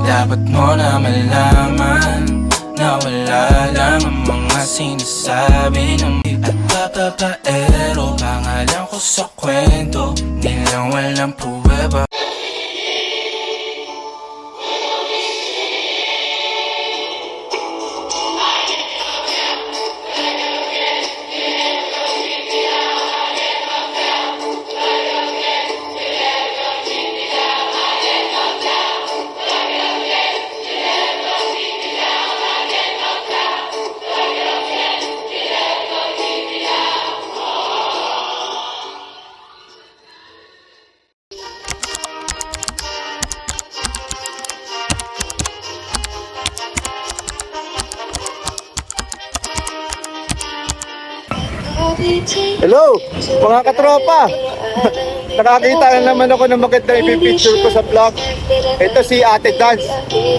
Dapat mo na malaman na wala lang ang mga sinasabi ng at papapaero. Pangalan ko sa kwento nilang walang pruweba. Hello, mga katropa. Nakakita na naman ako ng maganda ipipicture ko sa vlog. Ito si Ate Dance.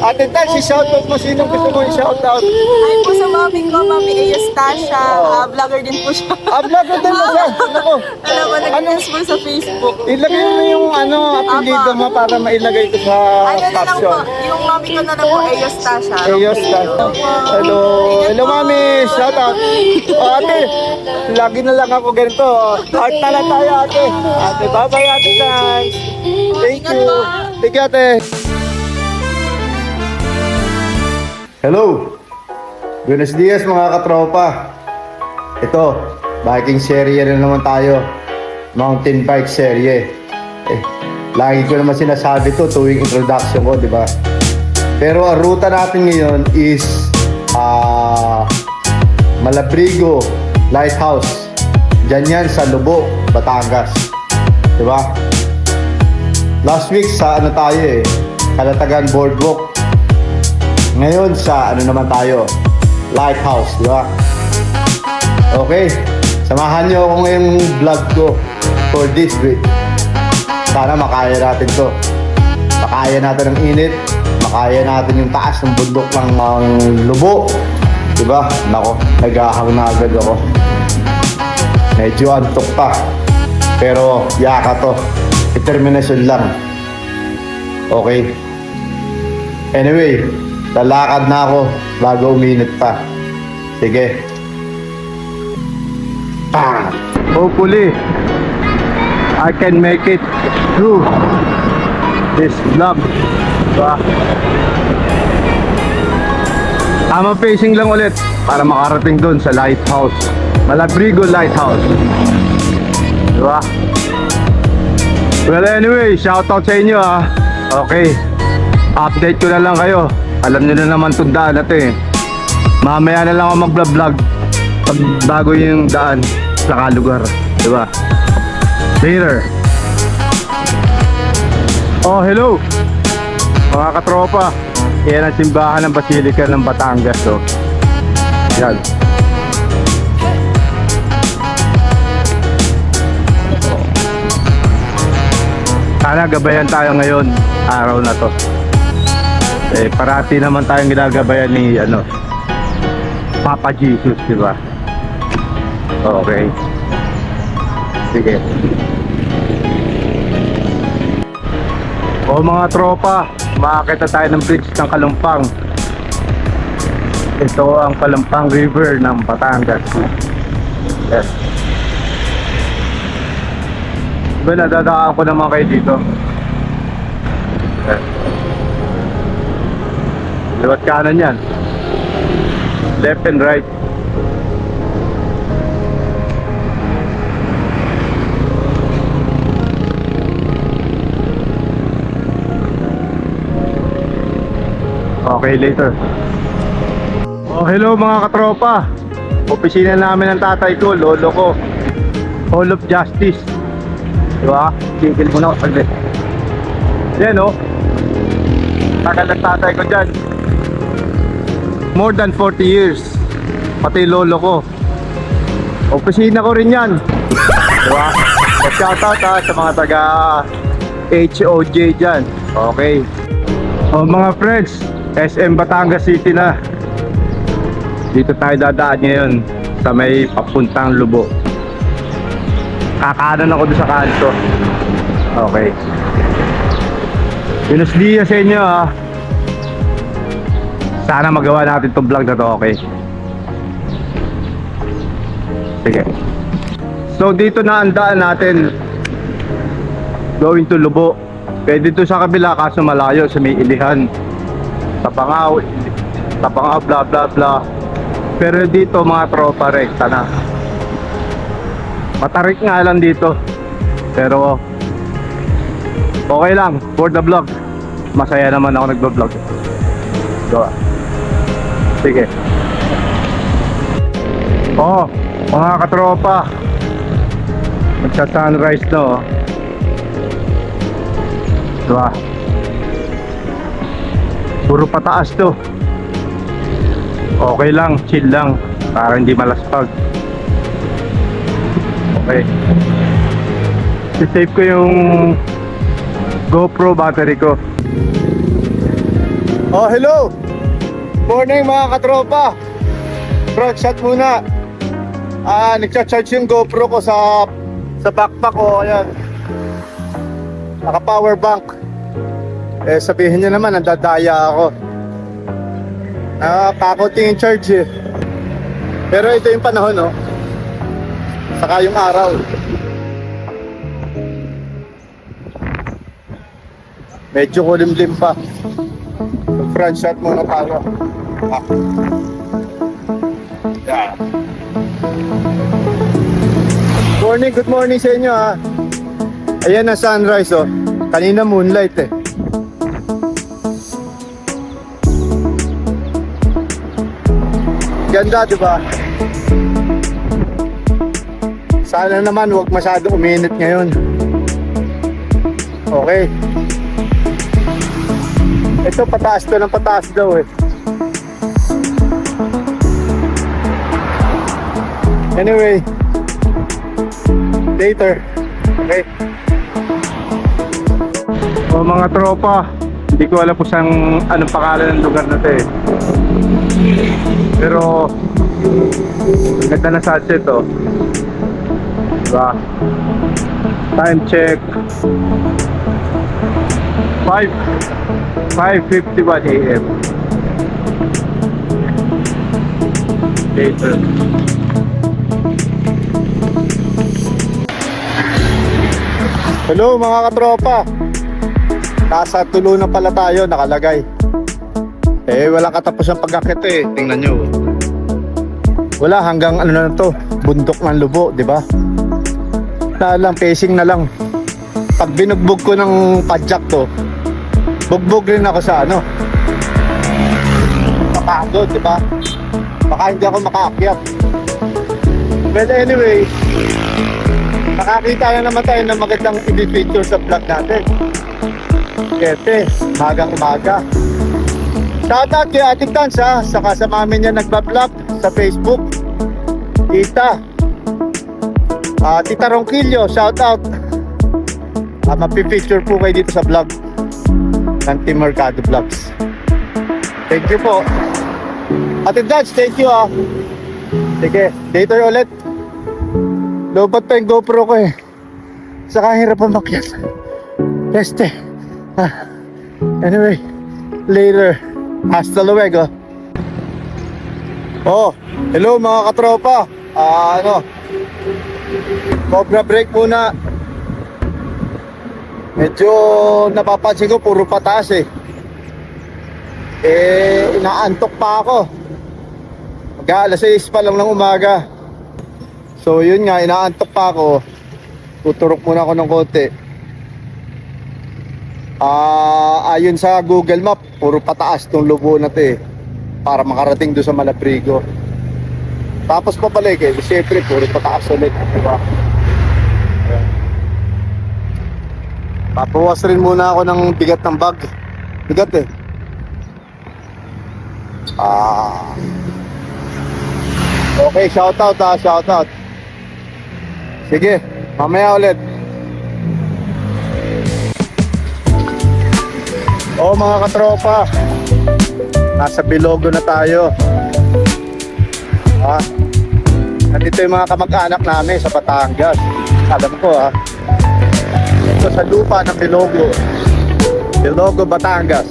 Ate Dance, i-shoutout mo. Sino gusto mo i-shoutout? Ay po sa mami ko, Mami Eustacia. Vlogger din po siya. Vlogger din mo siya. Ako. Alam mo, nag-post po sa Facebook. Ilagay mo yung apelido mo para mailagay ko sa Ano na lang po, caption. yung mami ko na lang po, Eustacia. Eustacia. Hello. Hello, mami. Shoutout. Ate, lagi na lang ako ganito. Heart na lang tayo, ate. Ate, bye-bye, Ate Dance. Thank you. Thank you, ate. Hello. Buenos dias, mga katropa. Ito, biking serye na naman tayo. Mountain bike serye. Lagi ko naman sinasabi to tuwing introduction ko, di ba? Pero ang ruta natin ngayon is Malabrigo Lighthouse. Diyan yan sa Lubo, Batangas. Di ba? Last week sa tayo Kalatagan Boardwalk. Ngayon sa naman tayo, Lighthouse, di ba? Okay, samahan nyo ako ngayong vlog ko for this week. Sana makaya natin to. Makaya natin ang init, makaya natin yung taas ng bundok ng Lubo. Diba? Nako, naghahang na agad ako. Medyo antok pa. Pero yaka to. Determination lang. Okay. Anyway, lalakad na ako bago uminit pa. Sige. Hopefully I can make it through this vlog. Diba? Tama pacing lang ulit para makarating doon sa Lighthouse, Malabrigo Lighthouse. Diba? Well, anyway, shoutout sa inyo Okay, update ko na lang kayo. Alam nyo na naman itong daan na ito Mamaya na lang ako mag-vlog pag bago yung daan sa kalugar. Diba? Later. Oh, hello mga katropa. Yan ang simbahan ng Basilica ng Batangas. Yan. Sana gabayan tayo ngayon, araw na to. Parati naman tayong ginagabayan ni Papa Jesus, di ba? Okay. Sige. O mga tropa, makakita tayo ng bridge ng Kalumpang. Ito ang Kalumpang River ng Batangas. Yes. Diba nadadaan ko naman kayo dito? Yes. Liwat kanan yan. Left and right. Okay, later. Oh, hello mga katropa. Opisina namin ng tatay ko, lolo ko. Hall of Justice. Diba? Tingkil mo na ako saglit. Yan oh. Tagal ng tatay ko dyan. More than 40 years. Pati lolo ko. Opisina ko rin yan. Diba? Shoutout sa mga taga HOJ dyan. Okay. Oh mga friends, SM Batangas City na. Dito tayo dadaan ngayon sa may papuntang Lubo. Kakanan ako doon sa kanto. Okay. Buenos dias sa inyo ha. Sana magawa natin itong vlog na to, okay? Sige. So dito na ang daan natin. Going to Lubo. Pwede dito sa kabila kaso malayo sa may Ilihan. Tapangaw, bla bla bla. Pero dito mga tropa rekta na. Matarik nga lang dito. Pero okay lang for the vlog. Masaya naman ako nagba-vlog. So, sige. Oh, mga katropa. Magsa-sunrise no. Diba? Puro pataas to. Okay lang, chill lang para hindi malaspag. Okay. I-save ko yung GoPro battery ko. Oh, hello! Morning mga katropa. Front shot muna. Nagcha-charge yung GoPro ko sa backpack ko. Ayan. Naka power bank. Sabihin nyo naman, nandadaya ako. Pakunting yung charge eh. Pero ito yung panahon no. Saka yung araw. Medyo kulimlim pa. Front shot muna tayo. Yeah. Good morning sa inyo ha. Ayan ang sunrise oh. Kanina moonlight eh. Ganda, di ba? Sana naman huwag masyado uminit ngayon. Okay. Ito pataas to ng pataas daw eh. Anyway, later. Okay. O mga tropa, hindi ko alam kung saan anong pangalan ng lugar na to eh. Pero ganda na sunset oh. Diba? Time check 5:51 AM. Later. Hello mga katropa. Nasa tulo na pala tayo nakalagay. Walang katapos ang pag-akit eh. Tingnan nyo. Wala hanggang ano na to, bundok ng Lubo, di ba? Na lang, pacing na lang. Pag binugbog ko ng padjak to, bugbog rin ako sa ano. Kapagod, di ba? Baka hindi ako makaakyat. Well anyway, nakakita na naman tayo ng magandang edit picture sa vlog natin. Kete, magang umaga. Shoutout kay Ate Tans ha, saka sa mami niya nagbablog sa Facebook. Tita Tita Ronquillo, shoutout. Mapipicture po kayo dito sa vlog ng Team Mercado Vlogs. Thank you po. Ate Dutch, thank you ah. Sige, later ulit. Lobat pa yung GoPro ko eh. Saka hirap ang makyat. Anyway, later. Hasta luego. Oh, hello mga katropa. Cobra break muna. Medyo napapansin ko puro pataas eh. Inaantok pa ako. Mag-aalas 6 pa lang ng umaga. So yun nga, inaantok pa ako. Tuturok muna ako ng konti. Ayon sa Google Map, puro pataas tong lubo na to eh, para makarating doon sa Malabrigo. Tapos pabalik eh, siyempre puro pataas ulit, diba? Papawas rin muna ako ng bigat ng bag. Bigat eh. Okay, shoutout shoutout. Sige, mamaya ulit. Mga katropa, nasa Bilogo na tayo. Nandito yung mga kamag-anak namin sa Batangas. Alam ko ito sa lupa ng Bilogo, Batangas.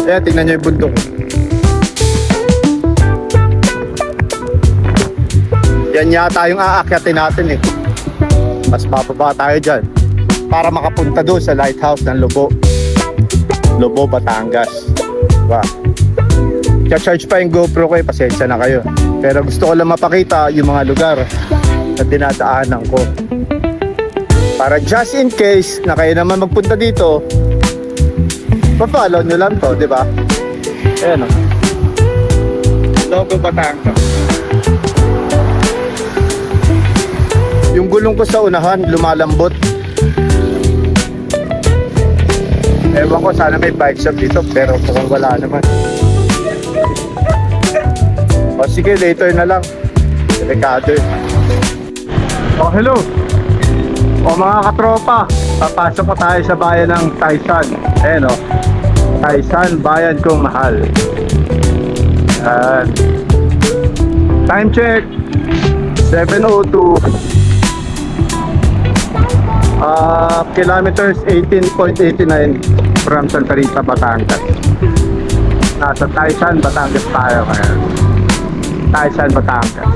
Kaya tingnan nyo yung bundok. Yan yata yung aakyatin natin eh. Mas mababa tayo dyan para makapunta doon sa lighthouse ng Lobo, Batangas. Diba? Cha-charge pa yung GoPro ko eh, pasensya na kayo. Pero gusto ko lang mapakita yung mga lugar na dinadaanan ko. Para just in case na kayo naman magpunta dito, pa-follow nyo lang to, diba? Ayan o. Lobo, Batangas. Yung gulong ko sa unahan, lumalambot. Ewan ko, sana may bike shop dito, pero kung wala naman. O sige, later na lang. Delikado eh. Hello. Mga katropa, papasok pa tayo sa bayan ng Taysan. Ayan o. Taysan, bayan kong mahal. Time check 7:02. Kilometers 18.89 from Santa Rita, Batangas. Nasa Taysan, Batangas tayo ngayon. Taysan, Batangas.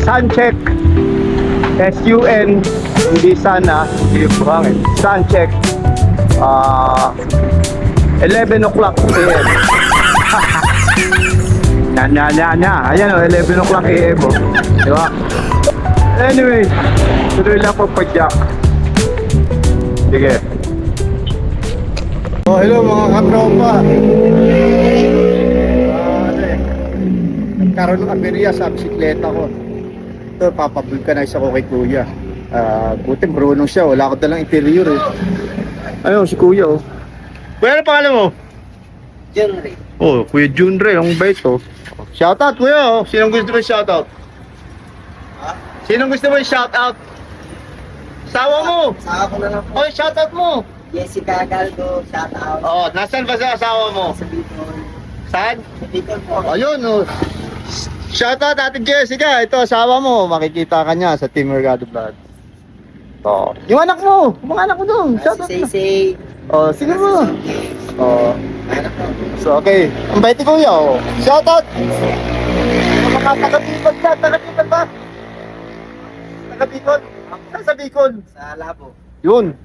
Suncheck SUN, hindi sana, hindi buhangin. Suncheck 11 o'clock AM. Ayan o, 11 o'clock AM o. Diba? Anyway, tuloy lang po padyak. Sige. Hello mga katropa. Nagkaroon ng aberya sa bisikleta ko. Ito, papavulcanize ako kay kuya. Buti marunong siya, wala ko dalang interior eh. Ayun, si kuya oh. Kuya, ano pangalan mo? Junri. Oh, Kuya Junre, ang bait oh. Shoutout kuya oh. Sinong gusto mo shoutout? Sinong gusto mo shoutout? Sawa mo! Asawa ko na lang po. Oh, shoutout mo! Jessica Galdo, shout out. Oh, nasaan ba sa asawa mo? Sa Bicol. Saan? Sa Bicol po. Ayun oh. Shoutout Ate Jessica, ito asawa mo. Makikita ka niya sa Team Mercado Vlog. Oh, yung anak mo, mga anak mo doon. Shoutout Si na. Say. Oh, sige mo. Oh. Anak ko. So okay, ang bait ni kuya oh. Shoutout. Mga taga-Bicol ka, taga-Bicol ba? Taga-Bicol? Saan sa Bicol? Sa Labo. Yun.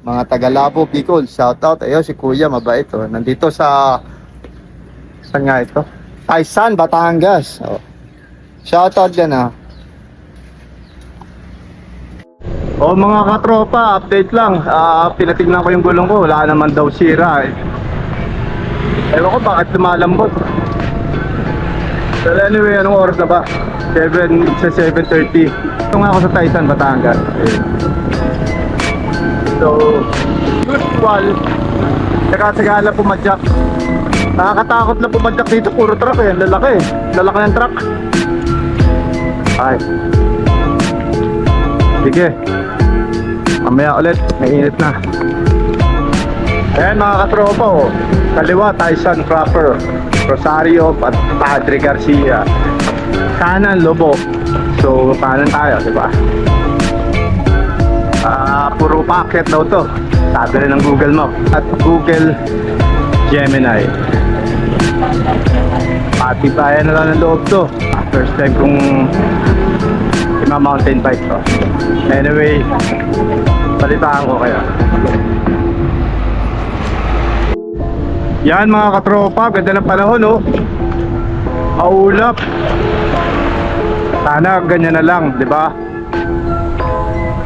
Mga taga-Labo, Bicol. Shoutout. Ayun si kuya, mabait oh. Nandito sa saan nga ito? Taysan, Batangas. Oh. Shoutout dyan ah. Oh mga katropa, update lang. Pinatignan ko yung gulong ko, wala naman daw sira eh. Ewan ko bakit lumalambot. But anyway, anong oras na ba? 7:30. Ito nga ako sa Taysan, Batangas. So, usual. Tsaka-tsaka lang pumadyak. Nakakatakot lang pumadyak dito, puro truck eh. Lalaki eh. Lalaki ng truck. Ay. sige. Mamaya ulit, mainit na. Ayan mga katropa, oh. Kaliwa, Tyson Cropper, Rosario, at Padre Garcia. Kanan, Lobo. So, kanan tayo, diba? Puro packet daw to. Sabi rin ng Google Map at Google Gemini. Pati bayan na lang ng loob to. First time kong mountain bike to. Anyway, balitaan ko kayo. Yan mga katropa, ganda ng panahon, oh. Maulap. Sana ganyan na lang, di ba?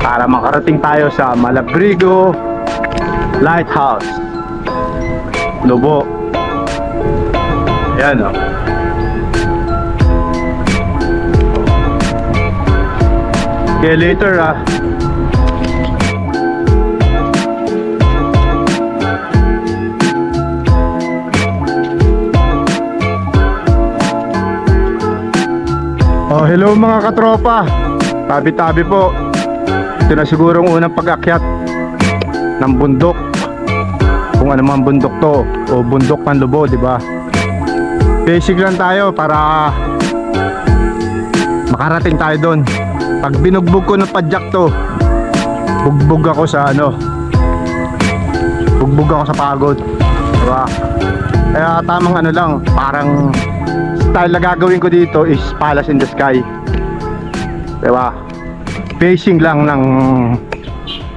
Para makarating tayo sa Malabrigo Lighthouse, Lobo. Yan, oh. Okay, later, ah. Oh, hello mga katropa. Tabi-tabi po. Ito na sigurong unang pag-akyat ng bundok. Kung ano man bundok to, o bundok ng Lobo, di ba? Basic lang tayo para makarating tayo doon. Pag binugbog ko ng padjak to, bugbog ako sa ano, bugbog ako sa pagod, di ba? Kaya tamang ano lang, parang style na gagawin ko dito is Palace in the Sky, di ba? Facing lang ng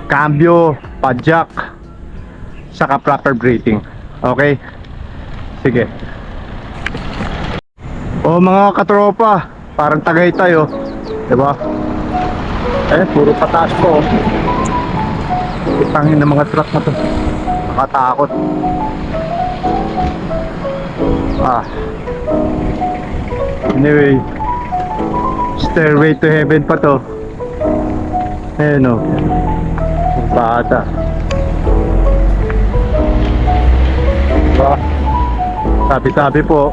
cambio, padjak, saka proper braking. Okay? Sige. O mga katropa, parang Tagaytay, oh. Diba? Eh, puro pataas po, oh. Itangin ng mga truck na to. Nakatakot. Anyway, Stairway to Heaven pa to. Ayan, oh. Bata. Diba? Sabi-sabi po.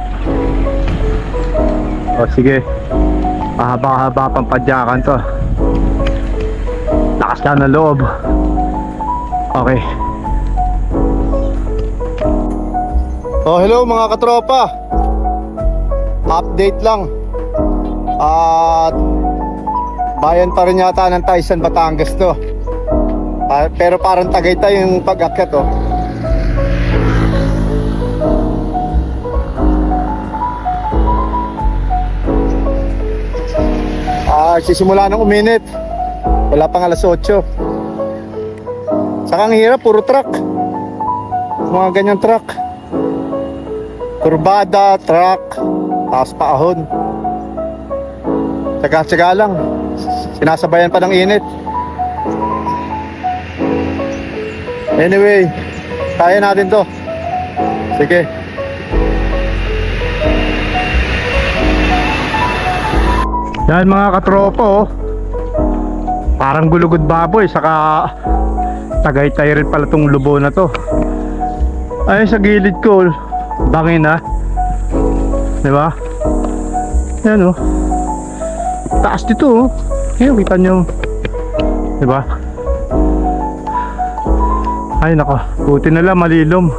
O sige, mahaba-haba pang padyakan to. Lakas ka ng loob. Okay. Oh, hello mga katropa. Update lang. At bayan pa rin yata ng Tyson, Batangas to. Pero parang Tagaytay yung pag-akyat, oh. Sisimula ng uminit. Wala pang alas 8. Saka ang hirap, puro truck. Mga ganyang truck. Kurbada, truck, tapos paahon. Tsaga-tsaga lang. Sinasabayan pa ng init. Anyway, kaya natin to. Sige. Yan mga katropa, oh. Parang gulugod baboy. Saka Tagaytay rin pala tong Lobo na to. Ay, sa gilid ko, bangin, ha. Diba? Yan, oh. Taas dito, oh. Ayan, kita nyo. Diba? Ay, nako. Buti na lang, malilom.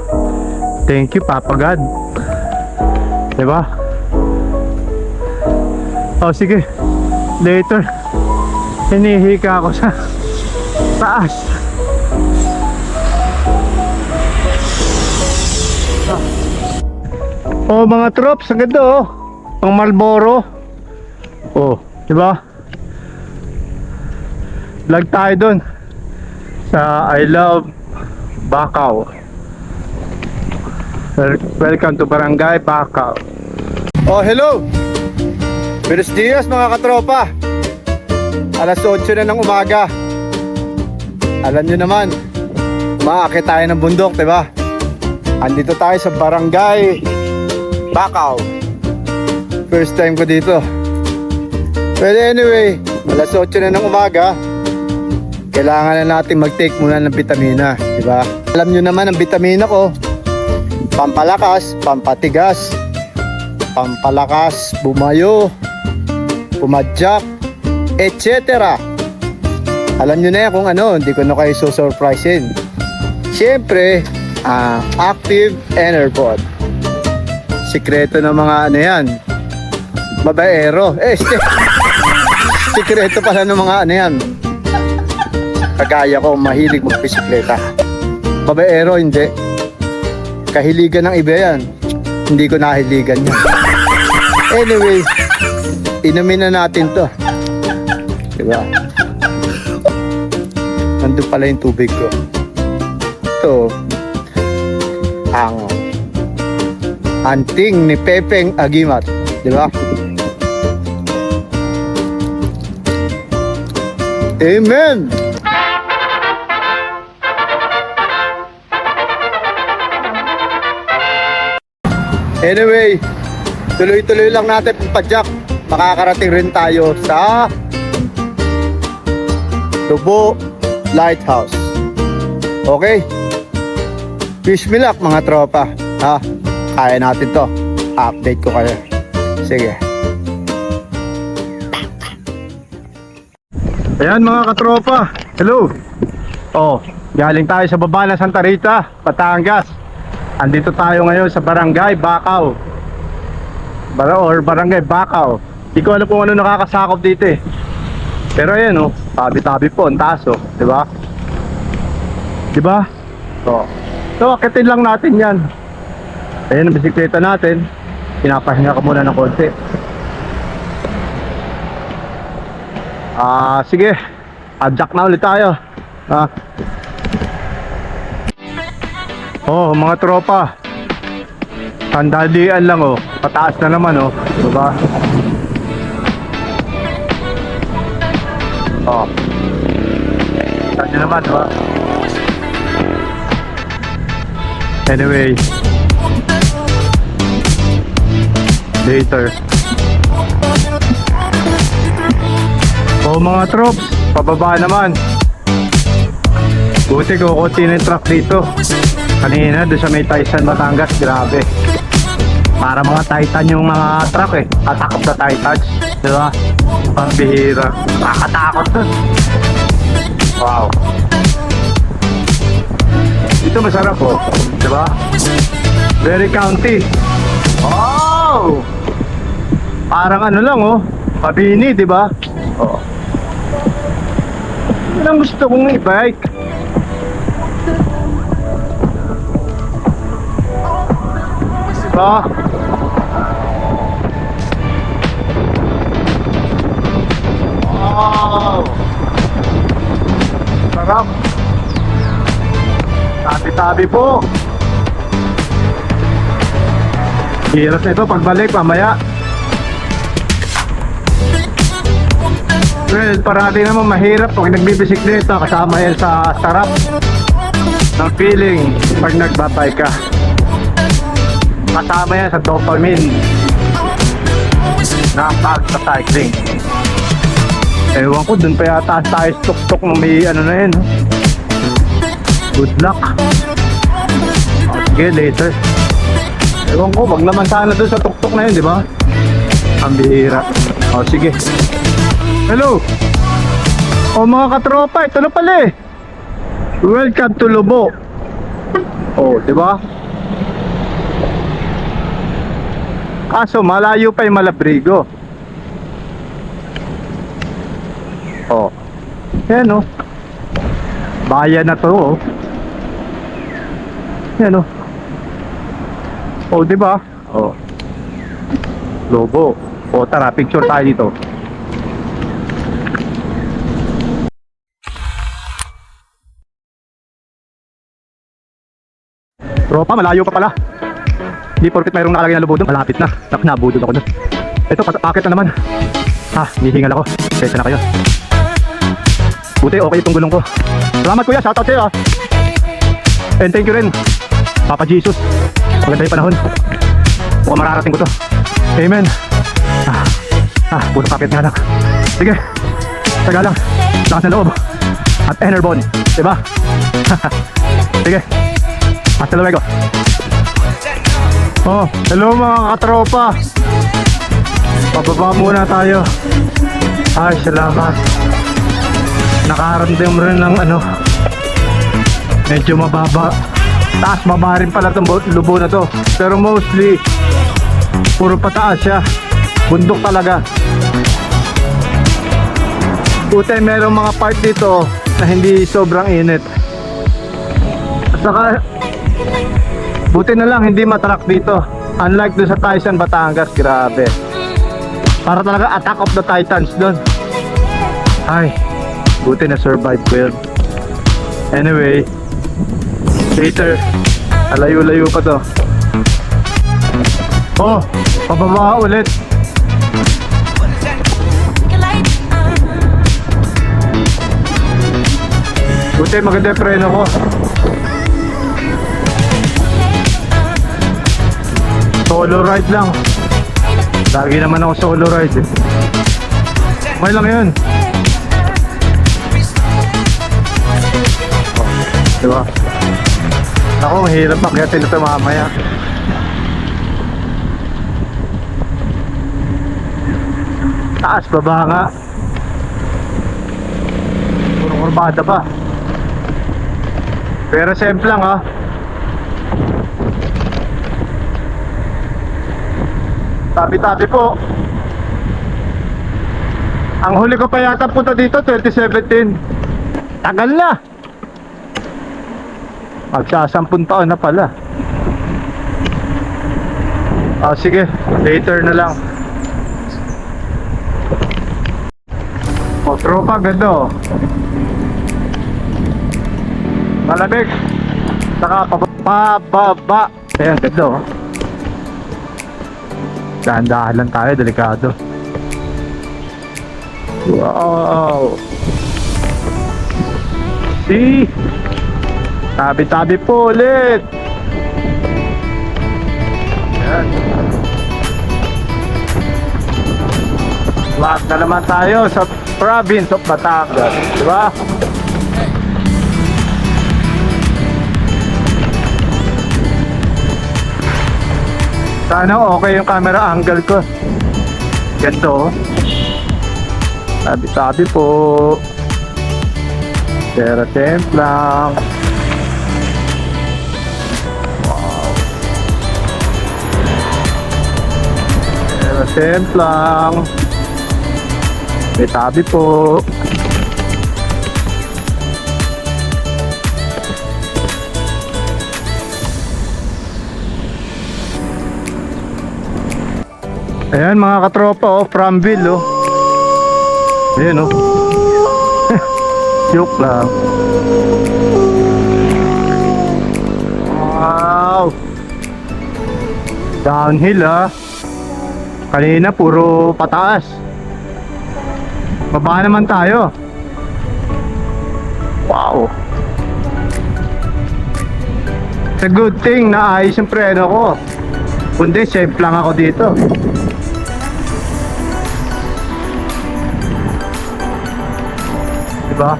Thank you, Papa God. Diba? Oh, sige. Later. Hinihika ako sa taas. Oh, mga troops, ang ganda, oh. Pang Marlboro. Oh, di ba? Vlog tayo doon sa I Love Bacau. Welcome to Barangay Bacau. Oh, hello. Buenos dias mga katropa. Alas 8 na ng umaga. Alam nyo naman, umaakit tayo ng bundok, diba? Andito tayo sa Barangay Bacau. First time ko dito. Well, anyway, alas 8 na ng umaga. Kailangan na natin mag-take muna ng vitamina, diba? Alam nyo naman ang vitamina ko, pampalakas, pampatigas, pampalakas, bumayo, pumadyak, etc. Alam nyo na yan kung ano, hindi ko na kayo susurprisein. Siyempre, Active Enerbot. Sikreto ng mga ano yan, babaero. Sikreto pala ng mga ano yan. Kagaya ko, mahilig magbisikleta. Babaero, hindi. Kahiligan ng iba yan. Hindi ko nahiligan yan. Anyway, inumin na natin to. Diba? Nandun pala yung tubig ko. Ito, ang anting ni Pepeng Agimat. Diba? Amen! Anyway, tuloy-tuloy lang natin padyak. Makakarating rin tayo sa Lubo Lighthouse. Okay? Wish me luck mga tropa. Ha? Kaya natin to. Update ko kayo. Sige. Ayan mga katropa. Hello. Oh, galing tayo sa baba ng Santa Rita, Batangas. Andito tayo ngayon sa Barangay Bacau. Barangay Bacau. Hindi ko alam kung ano nakakasakop dito eh. Pero ayan oh, tabi-tabi po ang taas oh, 'di ba? 'Di ba? So, akitin lang natin 'yan. Ayan ang bisikleta natin. Pinapahinga ko muna ng konti. Sige. Adjust na ulit tayo. Oh, mga tropa. Sandalian lang oh. Pataas na naman oh. Diba? Oh. Saan naman diba? Anyway. Later. Oh mga troops, pababa naman. Buti kukunti na yung truck dito. Kanina doon sa may Tyson, Batangas, grabe. Para mga Titan yung mga truck eh. Atakot sa Titans, diba? Pambihira. Nakatakot dun. Wow. Dito masarap oh, diba? Very county. Oh! Parang ano lang oh, Pabini, diba? Oh. Yan ang gusto kong i-bike. Diba? Wow! Sarap! Tabi-tabi po! Hirap na ito pagbalik mamaya. Well, parati naman mahirap pag nagbibisikleta kasama yan sa sarap ng feeling pag nagbabike ka. Kasama yan sa dopamine na pag-cycling. Ewan ko, dun pa yata tayo tuk-tuk ng may ano na yun. Good luck. Sige, later. Ewan ko, wag naman sana dun sa tuk-tuk na yun, di ba? Ang bihira. O, sige. Hello. O mga katropa, ito na pala eh. Welcome to Lubo. O, di ba? Kaso malayo pa yung Malabrigo. Oh. Yan oh. Bayan na to oh. Yan oh. Oh, di ba? Oh. Lobo. Oh, tara, picture tayo dito. Tropa, malayo pa pala. Hindi porket mayroong nakalagay na lubo doon, malapit na. Nabudod ako doon. Ito, paakit na naman. Nihingal ako. Pwede na kayo. Buti, okay itong gulong ko. Salamat kuya, shoutout sa'yo And thank you rin, Papa Jesus. Maganda yung panahon. Mukhang mararating ko to. Amen. Puro kapit nga lang. Sige, taga lang. Lakas na loob. At Enerbon, diba? Sige, hasta luego. Oh, hello mga katropa. Pababa muna tayo. Ay, salamat. Nakaramdam rin ng ano, medyo mababa. Taas baba rin pala itong lubo na to. Pero mostly puro pataas siya. Bundok talaga. Buti merong mga part dito na hindi sobrang init. At saka buti na lang hindi matrak dito. Unlike doon sa Tyson, Batangas, grabe. Para talaga Attack of the Titans doon. Ay, buti na survive ko yun. Anyway, later, alayo-layo pa to. Oh, pababa ulit. Buti maganda yung preno ko. Solo ride lang. Lagi naman ako solo ride eh. May lang yun. Oh, diba? Ako, mahirap akyatin ito mamaya. Taas, baba nga. Puro kurbada pa. Pero simple lang ha. Tabi-tabi po. Ang huli ko pa yata punta dito 2017. Tagal na. Magsasampung taon na pala. Sige, later na lang. Tropa, ganda oh. Malamig. Saka pababa. Ayan, ganda oh. Dahan-dahan lang tayo, delikado. Wow. See? Tabi-tabi po ulit. Ayan. Lahat na naman tayo sa province of Batangas, diba? Sana okay yung camera angle ko. Ganito. Tabi-tabi po. Pero temp lang. Wow. Pero temp lang. May tabi po. Ayan mga katropa oh, Framville oh. Ayan oh. Joke lang. Wow. Downhill ah. Kanina puro pataas. Baba naman tayo. Wow. It's a good thing na ayos yung preno ko. Kundi safe lang ako dito. Diba?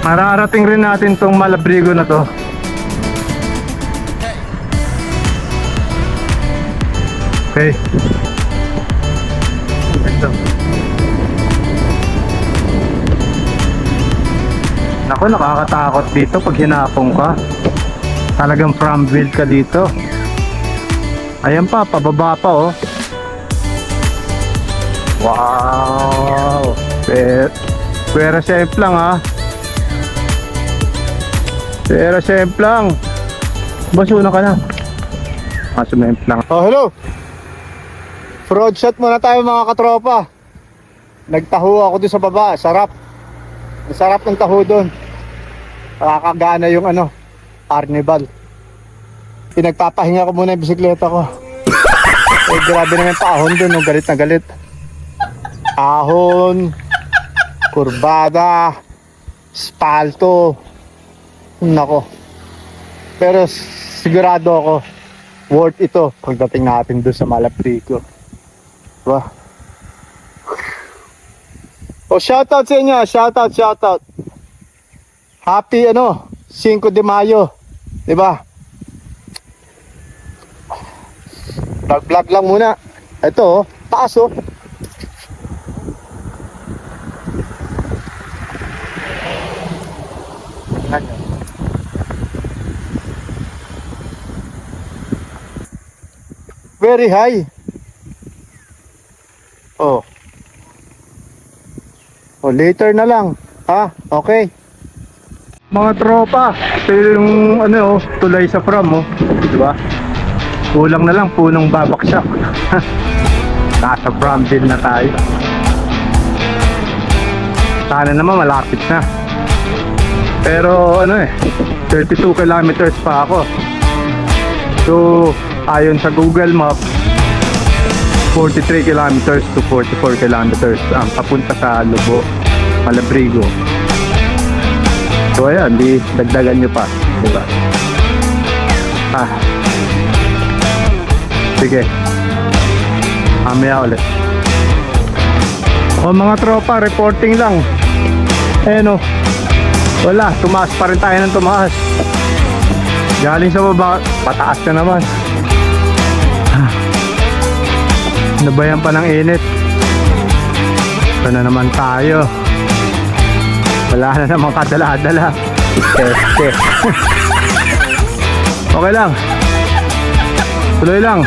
Mararating rin natin tong Malabrigo na to. Okay. Ito. Naku, nakakatakot dito pag hinapong ka. Talagang Framville ka dito. Ayan pa, pababa pa oh. Wow. Pero safe lang ha. Pero safe lang. Basuna ka na. Safe lang. Oh, hello. Fraud shot muna tayo mga katropa. Nagtaho ako doon sa baba. Sarap. Masarap ng taho doon. Nakakagana yung ano, carnival. Pinagpapahinga ko muna yung bisikleta ko. Eh, grabe naman paahon doon, no? Galit na galit. Ahon, kurbada, spalto. Nako. Pero sigurado ako, worth ito pagdating natin doon sa Malabrigo. Diba? Oh, shoutout sa inyo, shoutout. Happy 5 de Mayo, 'di ba? Vlog lang muna. Ito, taas oh. Very high. Oh. Oh, later na lang. Ha? Okay. Mga tropa, ito yung ano, tulay sa pram, oh. Diba? Kulang na lang punong babaksak. Nasa Bramville na tayo. Sana naman malapit na. Pero ano 32 kilometers pa ako. So, ayon sa Google Map, 43 kilometers to 44 kilometers ang papunta sa Lubo, Malabrigo. So ayan, di dagdagan nyo pa, diba? Sige, mamaya ulit. O mga tropa, reporting lang. Ayan o, wala, tumaas pa rin tayo ng tumaas. Galing sa baba, pataas na naman. Nabayan pa ng init. Ito na naman tayo. Wala na namang kadala-dala. Okay lang. Tuloy lang.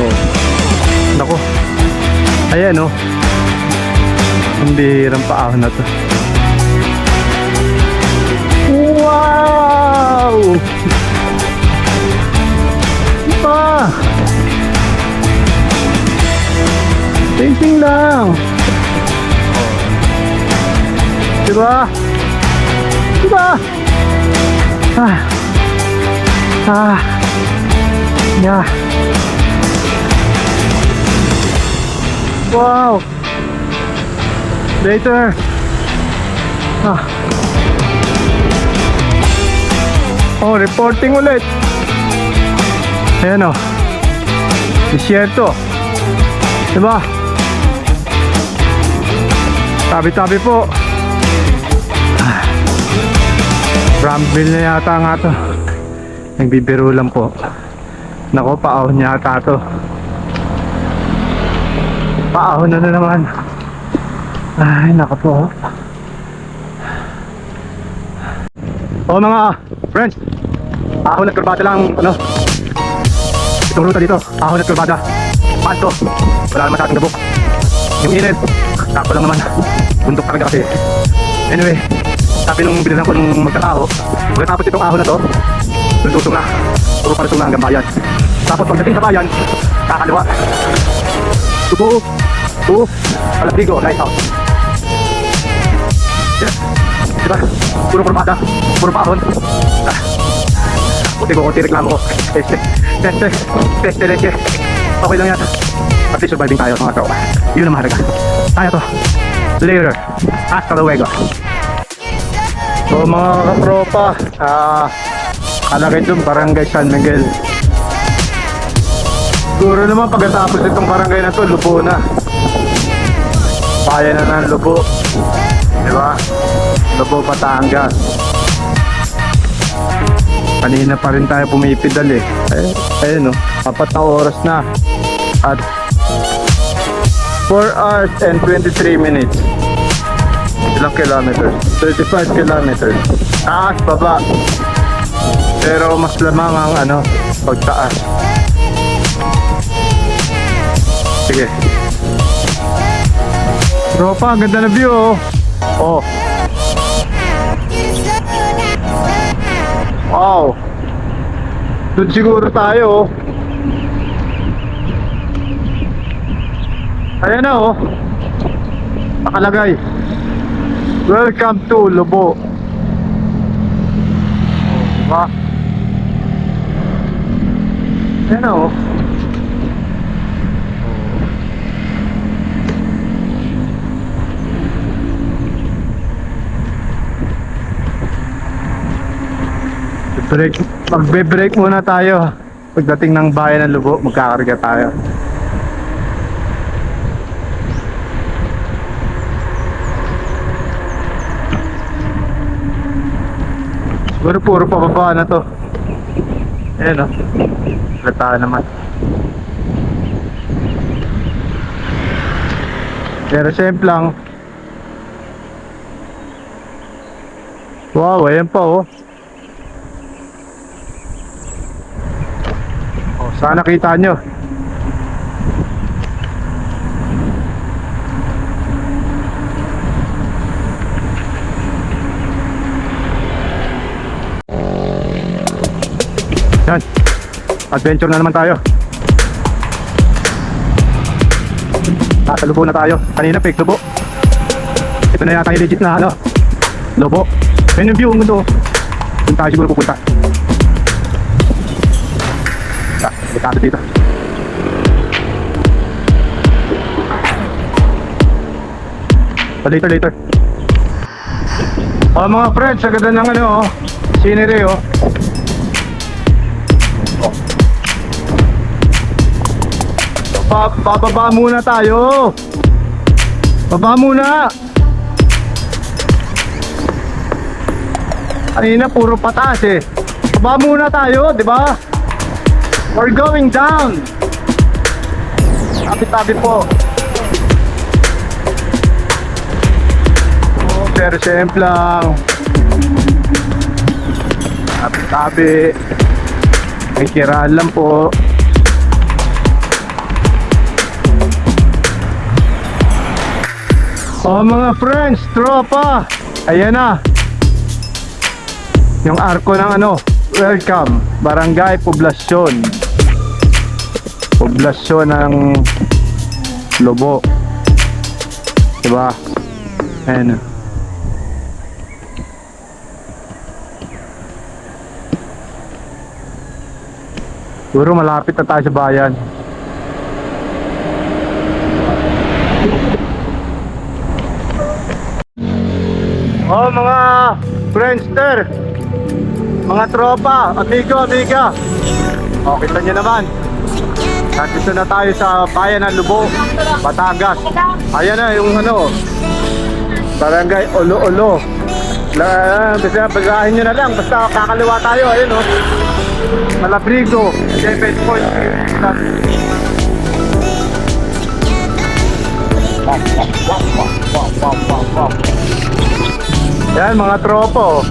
Oh. Naku. Ayan oh. Ang bihirang paahon na to. Wow! Pa! Painting lang. Diba? Diba? Yeah. Wow. Later. Oh, reporting ulit. Ayan o. Disyerto. Diba? Tabi-tabi po. Bramville na yata nga to. Nagbibiro lang po. Nako, paahon yata to. Paahon na naman. Ay, nako po. O mga friends, ahon at kurbada lang, ano, itong ruta dito, ahon at kurbada. Panto, wala naman sa ating gabok. Yung init, tako lang naman. Bundok talaga kasi. Anyway, sabi nung binilang ko nung magkatao, pagkatapos itong ahon na to, lulusong na, puro palusong na hanggang bayan. Tapos pagdating sa bayan, kakaliwa, Tubo, Malabrigo, Lighthouse. Yes, diba? Puro kurbada, puro paahon. Kunti reklamo ko. Teste, leche. Okay lang yan. At least surviving tayo mga tropa. Yun ang mahalaga. Tayo to. Later. Hasta luego. So mga katropa, alagay dun Barangay San Miguel. Siguro naman pagkatapos itong barangay na to, Lubo na. Bayan na ng Lubo. Diba? Lubo, Batangas. Kanina pa rin tayo pumipidal eh. Ayun o, 4 na oras na. At 4 hours and 23 minutes. Ilang kilometers? 35 kilometers. Taas, baba. Pero mas lamang ang ano, pagtaas. Sige. Tropa, ang ganda na view oh. Oh. Wow. Doon siguro tayo oh. Ayan na oh. Nakalagay. Welcome to Lubo. Diba? Ayan na oh. Magbe-break muna tayo. Pagdating ng bayan ng Lubo, magkakarga tayo. Siguro puro pababa na to. Ayan o. Lata naman. Pero simple lang. Wow, ayan pa oh. Oh, sana kita nyo. Yan. Adventure na naman tayo. Sa lubo na tayo. Kanina fake lubo. Ito na yata yung legit na ano, lubo. Yan yung view mo to. Doon tayo siguro pupunta. Delikado dito. Later. Oh mga friends, ang ganda ng ano oh, scenery oh. Bababa muna tayo. Baba muna. Kanina puro pataas eh. Baba muna tayo, di ba? We're going down. Tabi-tabi po. Oh, pero simple lang. Tabi-tabi. May kiraan lang po. Oh mga friends, tropa. Ayan na. Yung arko ng ano, welcome, Barangay Poblasyon. Poblasyon ng Lobo. Diba? Ayan. Siguro malapit na tayo sa bayan. Oh mga friendster, mga tropa, amigo, amiga. O, kita nyo naman. Nandito na tayo sa bayan ng Lubo, Batangas. Ayan na yung ano, Barangay Olo-Olo. Basahin nyo na lang, basta kakaliwa tayo. Ayun o, Malabrigo, 7 points. Wow. Yan mga tropo.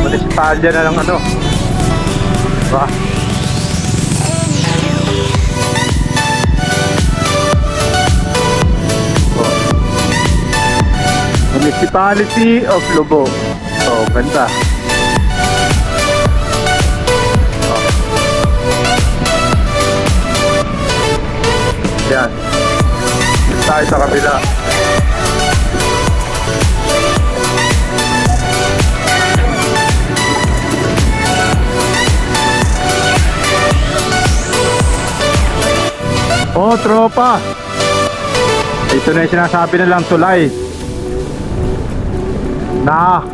Municipalya na ng ano, diba? Municipality of Lobo. Oh, ganda. Yan. Tayo sa kabila. Oh, tropa. Ito na yung sinasabi nilang tulay na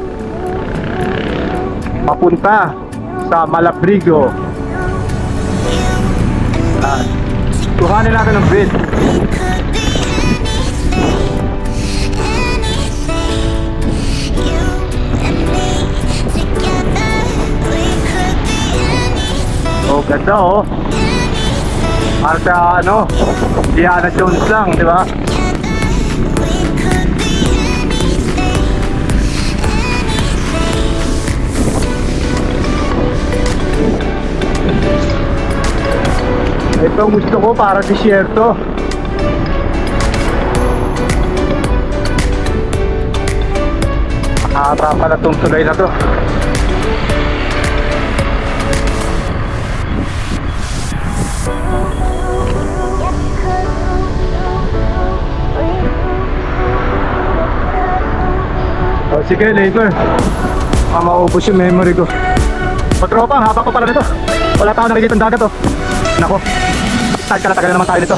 papunta sa Malabrigo. Kuhanin natin ng bridge. Oh, ganda oh. Para sa ano, Diana Jones lang, di ba? Ito gusto ko para disyerto. Nakakata pala itong tulay na to. Oh, sige, later. Maubos yung memory ko. O tropa, ang haba ko pala nito. Wala tao nakikita ang dagat to. Nako, start ka na, tagal na naman tayo nito.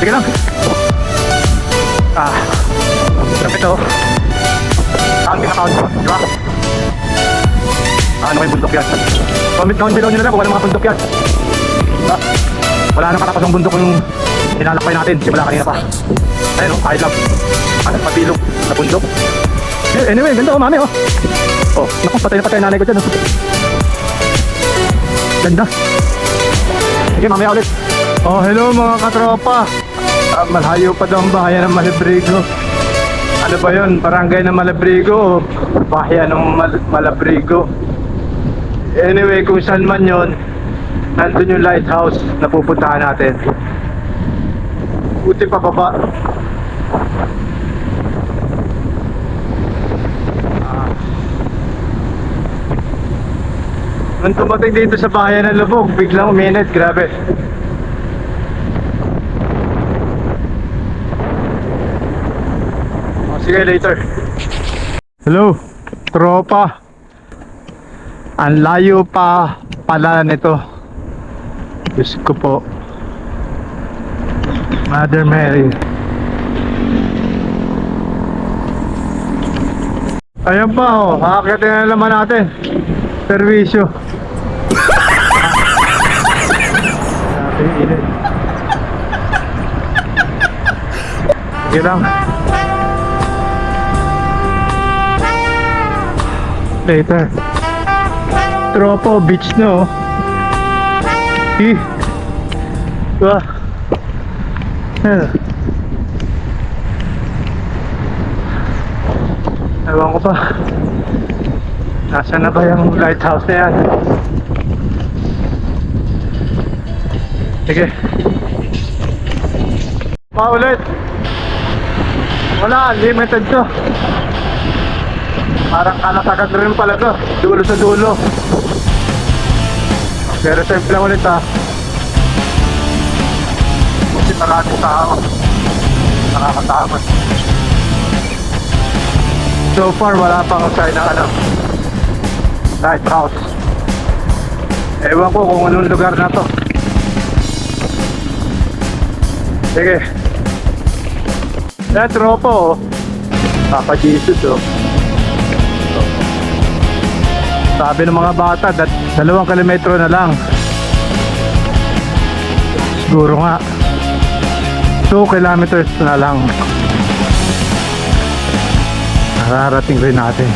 Sige lang. Sarap ito. Saan pinakount ko, diba? Ano may bundok yan? Comment down below nyo na lang kung walang mga bundok yan. Diba? Wala nang katapos ng bundok yung nilalakbay natin. Simula kanina pa. Ayun o, kahit lang. Ano pabilog na bundok. Anyway, ganda oh, mami oh. Oh, naku, patay na patay nanay ko dyan oh. Ganda. Sige, mamaya ulit. Oh, hello mga katropa. Malayo pa daw ang bahayan ng Malabrigo. Ano ba yun? Barangay ng Malabrigo o bahayan ng Malabrigo? Anyway, kung saan man yun, nandun yung lighthouse na pupuntahan natin. Buti pa baba. Nung tumating dito sa bahayan ng Lubog, biglang uminit, grabe. See you later. Hello, tropa. Ang layo pa pala nito. Diyos ko po. Mother Mary. Ayan pa oh, hakakitin na naman natin. Servisyo. Grabe, init. Sige lang. Later. Tropo beach no. Wah. Ewan ko pa. Nasaan na ba yung lighthouse na yan? Sige. Paulit. Wala, limited to. Parang kalatagan rin pala to. Dulo sa dulo. Pero simple lang ulit ha. Kasi maraming tao. Nakakatakot. So far wala pang sign ng ano, lighthouse. Ewan ko kung anong lugar na to. Sige. Yan tropo oh. Papa Jesus oh. Sabi ng mga bata, 2 kilometro na lang. Siguro nga 2 kilometers na lang. Nararating rin natin.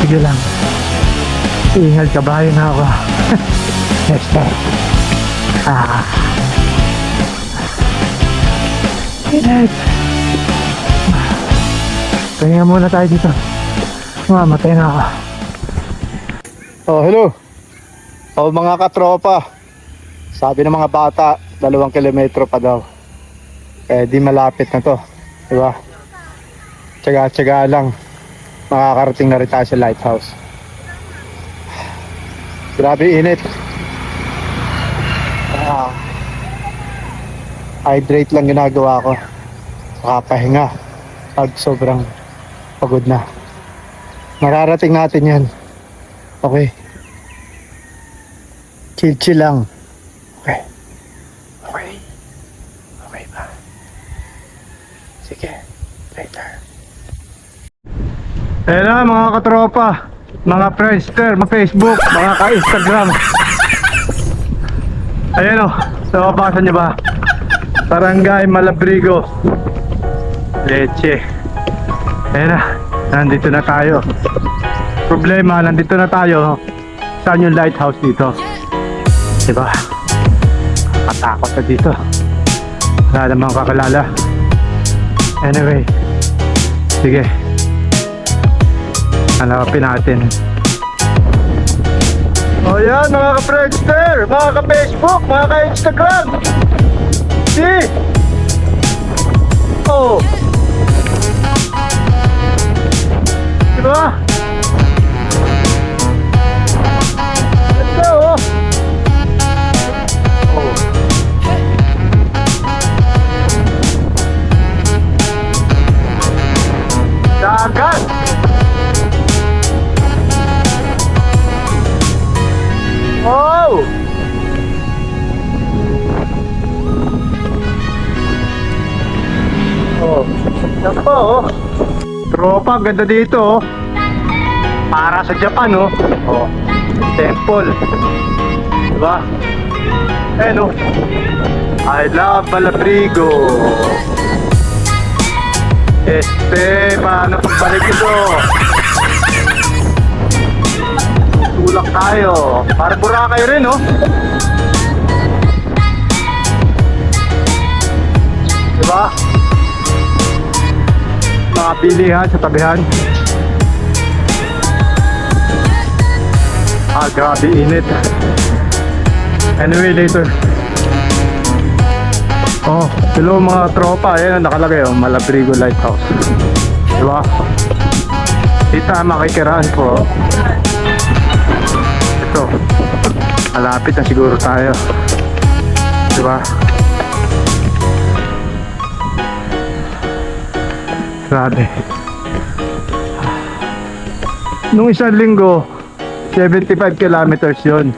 Sige lang. Ingal kabayo na ako. Este. Ingat. Pahinga muna tayo dito. Mamatay na ako. Oh, hello. Oh, mga katropa. Sabi ng mga bata, 2 kilometro pa daw. Eh, di malapit na to. Diba? Tsaga-tsaga lang. Makakarating na rin tayo sa lighthouse. Grabe init. Hydrate lang ginagawa ko. Makapahinga pag sobrang pagod na. Mararating natin yan. Okay. Chill lang. Okay. Okay. Okay ba? Sige. Later. Ayan na mga katropa, mga friendster, mga Facebook, mga ka-Instagram. Ayan o, nababasa nyo ba? Barangay Malabrigo, Leche. Ayan na, nandito na tayo. Problema, nandito na tayo. Saan yung lighthouse dito? Diba? Katakot na dito. Wala namang kakalala. Anyway, sige. Hanapin natin. O yan mga ka-Friendster, mga ka-Facebook, mga ka-Instagram. See? Oh. Diba? Ito oh. Oh. Dagat. Oh! Oh, yan pa oh. Tropa, ganda dito oh. Para sa Japan oh. Oh, temple. Diba? Ayan oh. I love Malabrigo. Paano pagbalik ito? Tulak tayo. Para Boracay rin, no? Diba? Mga pilihan sa tabihan. Grabe init. Anyway, later. Oh, hello mga tropa. Ayan, nakalagay oh, Malabrigo Lighthouse. Diba? Kita makikiraan po. Ito. Malapit na siguro tayo. Diba? Grabe. Nung isang linggo, 75 kilometers yon.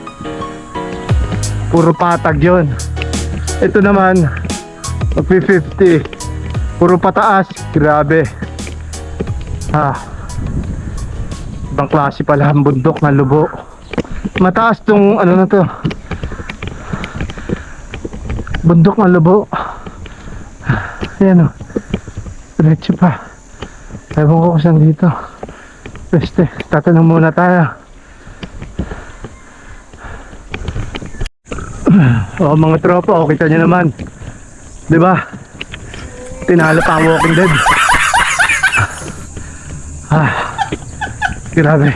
Puro patag yon. Ito naman, mag-50. Puro pataas. Grabe. Ibang klase pala ang bundok ng Lubo. Mataas tong ano na to. Bundok ng Lubo. Ayan o. Diretso pa. Ewan ko kung saan dito. Pweste, tatanong muna tayo. Oh, mga tropa, oh, kita nyo naman. Diba? Tinalo pa ang Walking Dead. Grabe.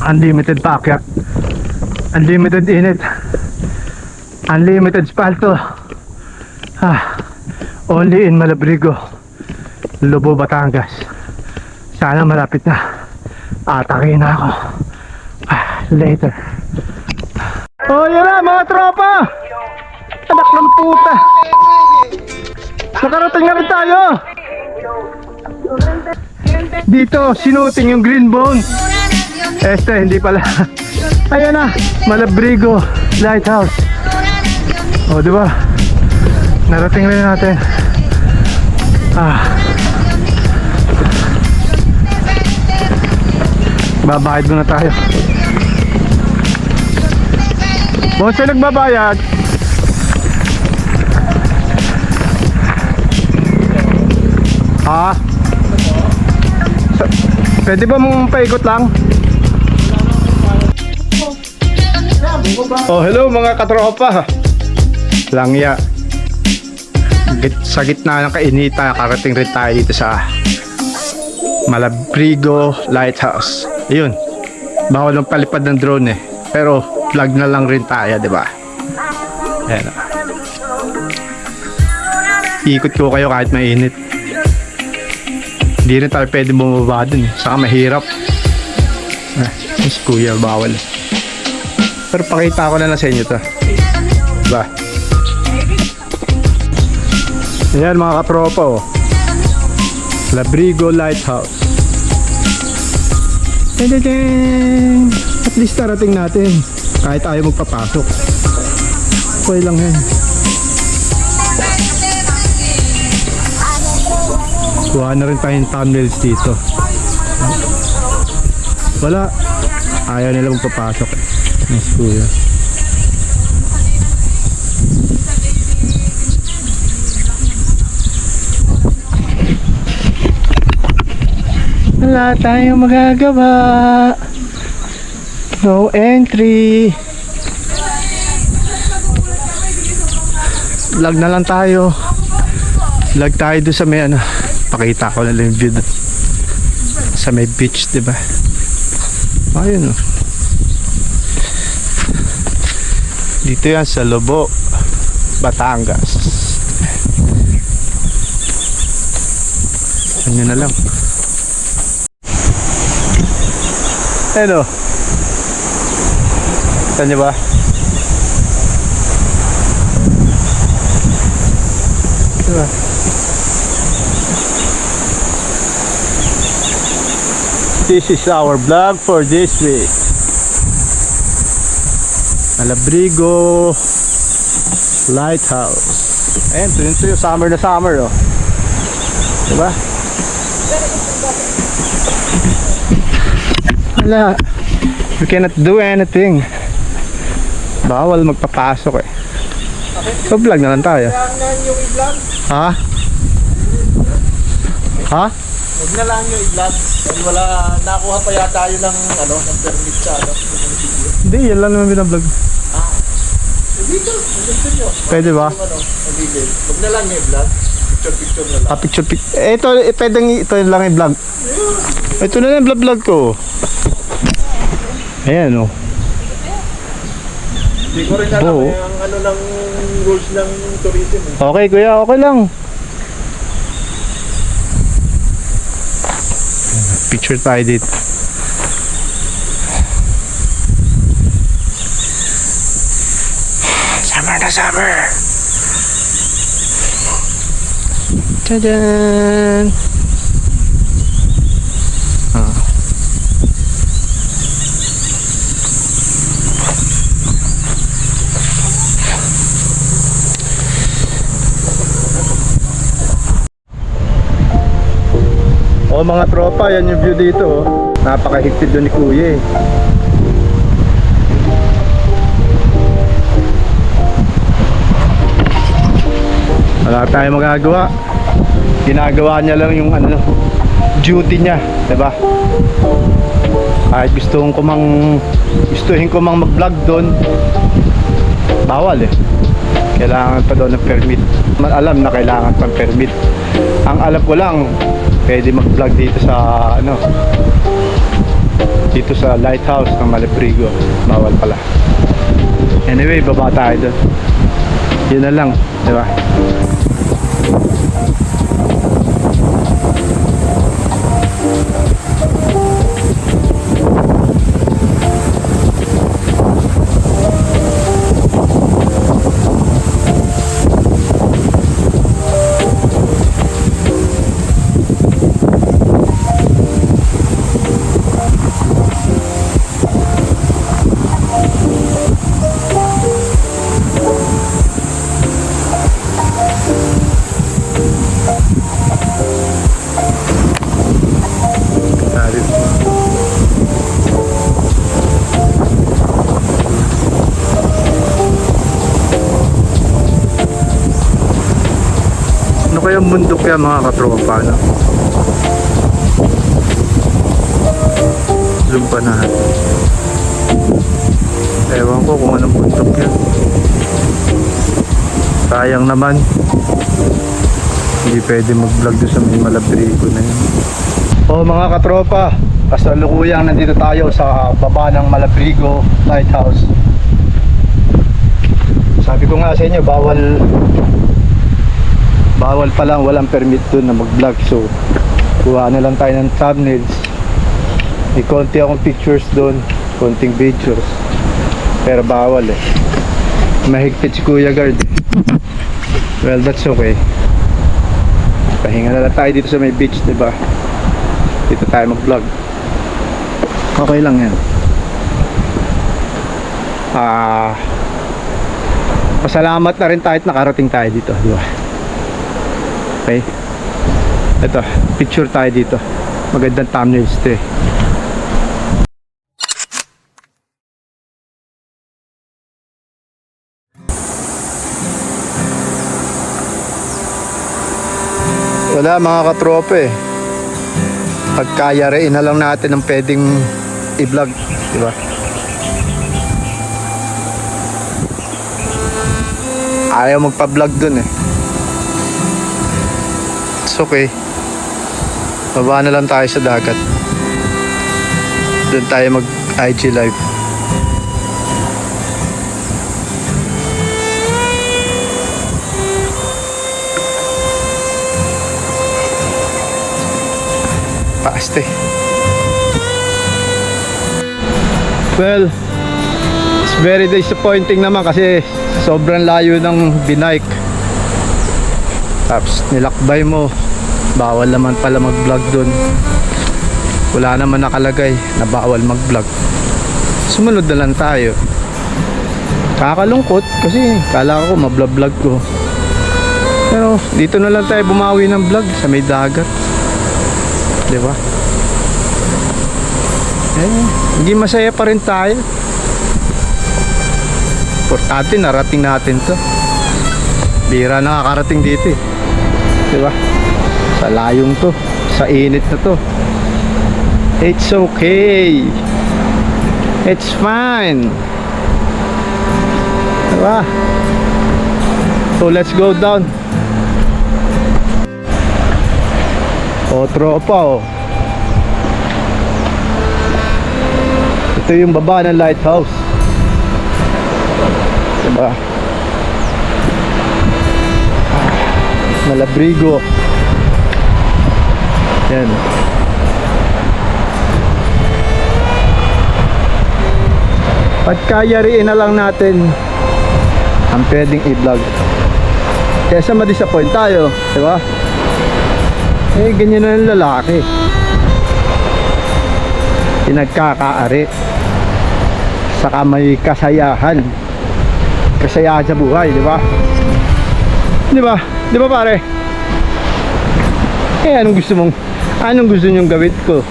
Unlimited paakyat. Unlimited init. Unlimited spalto. Only in Malabrigo, Lubo, Batangas. Sana malapit na. Atakin na ako. Later. Oh, yun na mga tropa. Anak ng puta. Nakarating na rin tayo. Dito, sinuting yung green bone. Hindi pala. Ayan na, Malabrigo Lighthouse. Oh, diba? Narating rin natin. Babayad muna tayo. Boss, nagbabayad. Pwede ba mong paikot lang? Oh, hello mga katropa. Langya. Sa gitna ng kainita, karating rin tayo dito sa Malabrigo Lighthouse. Ayun. Bawal ng palipad ng drone eh. Pero vlog na lang rin tayo, di ba? Ayan. Ikot ko kayo kahit mainit. Hindi rin tayo pwede bumaba dun eh. Saka mahirap. Si kuya, bawal. Pero pakita ko na lang sa inyo to. Diba? Ayan mga katropa oh. Malabrigo Lighthouse. At least tarating natin. Kahit ayaw magpapasok. Okay lang yan. Kuha na rin tayong thumbnails dito. Wala. Ayaw nila magpapasok. Mas kuya. Wala tayong magagawa. No entry. Vlog na lang tayo. Vlog tayo doon sa may ano. Pakita ko na lang yung view doon. Sa may beach, diba? Ayun oh. Dito yan sa Lubo, Batangas. Ano na lang. Ano? Saan niyo ba? Diba? This is our vlog for this week. Malabrigo Lighthouse. Ayan, ito yung summer na summer oh. Diba? Wala. You cannot do anything. Bawal magpapasok eh. So vlog na lang tayo. yung i-vlog. Ha? Ha? Huwag na lang yung i-vlog. Dahil wala, nakuha pa yata yun ng, ng permit sa, Hindi, yan lang naman binablog. Dito, gusto nyo. Pwede ba? Nagigil. Huwag na lang yung i-vlog. Picture na lang. Ah, picture. Ito, pwedeng ito lang yung vlog. Ito na lang vlog ko. Ayan oh. Hindi ko rin alam Oo. yung ng rules ng tourism. Okay kuya, okay lang. Picture tayo dito. Summer na summer. Tadaan. O mga tropa, yan yung view dito oh. Napakahigpit doon ni Kuya eh. Wala tayong magagawa. Ginagawa niya lang yung duty niya, 'di ba? Kahit gustuhin ko mang mag-vlog doon, bawal eh. Kailangan pa daw ng permit. Alam na kailangan pang permit. Ang alam ko lang, pwede mag-vlog dito sa dito sa lighthouse ng Malabrigo. Bawal pala. Anyway, baba tayo doon. Yun na lang, di ba? Ano kayang bundok yan mga katropa, no? Zoom pa na. Ewan ko kung anong bundok yan. Sayang naman. Hindi pwede mag-vlog doon sa may Malabrigo na yun. O mga katropa, kasalukuyang nandito tayo sa baba ng Malabrigo Lighthouse. Sabi ko nga sa inyo, bawal pa lang, walang permit doon na mag-vlog. So kuha na lang tayo ng thumbnails. May konti akong pictures doon, konting videos, pero bawal eh. Mahigpit si Kuya Guard. Well, that's okay. Pahinga na lang tayo dito sa may beach, diba? Dito tayo mag-vlog. Okay lang yan. Pasalamat na rin tayo at nakarating tayo dito, diba? Okay. Ito, picture tayo dito. Magandang thumbnails ito eh. Wala mga katropa eh. Pagkayarein na lang natin ang pwedeng i-vlog, di ba? Ayaw magpa-vlog dun eh. It's okay. Baba na lang tayo sa dagat. Doon tayo mag-IG live. Paaste. Well, it's very disappointing naman kasi sobrang layo ng binike. Tapos nilakbay mo, bawal naman pala mag-vlog dun. Wala naman nakalagay na bawal mag-vlog. Sumunod na lang tayo. Kakalungkot kasi kala ko mablog ko. Pero dito na lang tayo bumawi ng vlog sa may dagat. Diba? Hindi masaya pa rin tayo. Importante narating natin to. Bira nakakarating dito eh. Diba? Sa layong to, sa init na to. It's okay. It's fine. Diba? So let's go down. O, tropa, o. Ito yung baba ng lighthouse. Diba? Malabrigo. Yan. Pagkayariin na lang natin ang pwedeng i-vlog. Kesa ma-disappoint tayo, di ba? Eh, ganyan na ang lalaki. Pinagkakaari. Saka may kasayahan. Kasayahan sa buhay, di ba? Di ba? Di ba pare? Eh, anong gusto nyong gawin ko?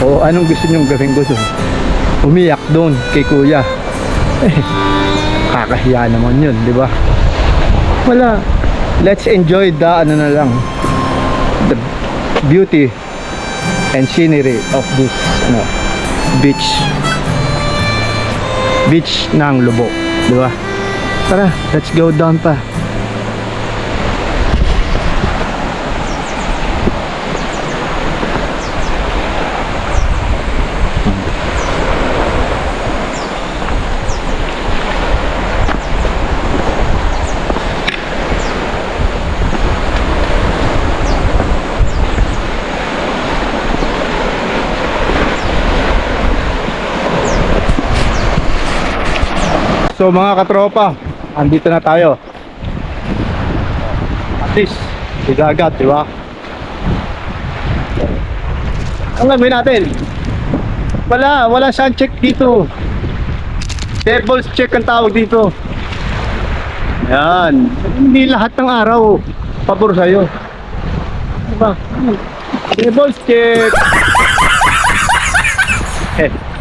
O anong gusto nyong gawin ko doon? Umiyak doon kay kuya. Eh, kakahiya naman yun, di ba? Wala. Let's enjoy the ano na lang, the beauty and scenery of this beach ng Lubok, di ba? Tara, let's go down pa. So mga katropa, andito na tayo. At least, may dagat, di ba? Ang gagawin natin? Wala sun check dito. Devil's check ang tawag dito. Yan. Hindi lahat ng araw pabor sa'yo. Diba? Devil's check.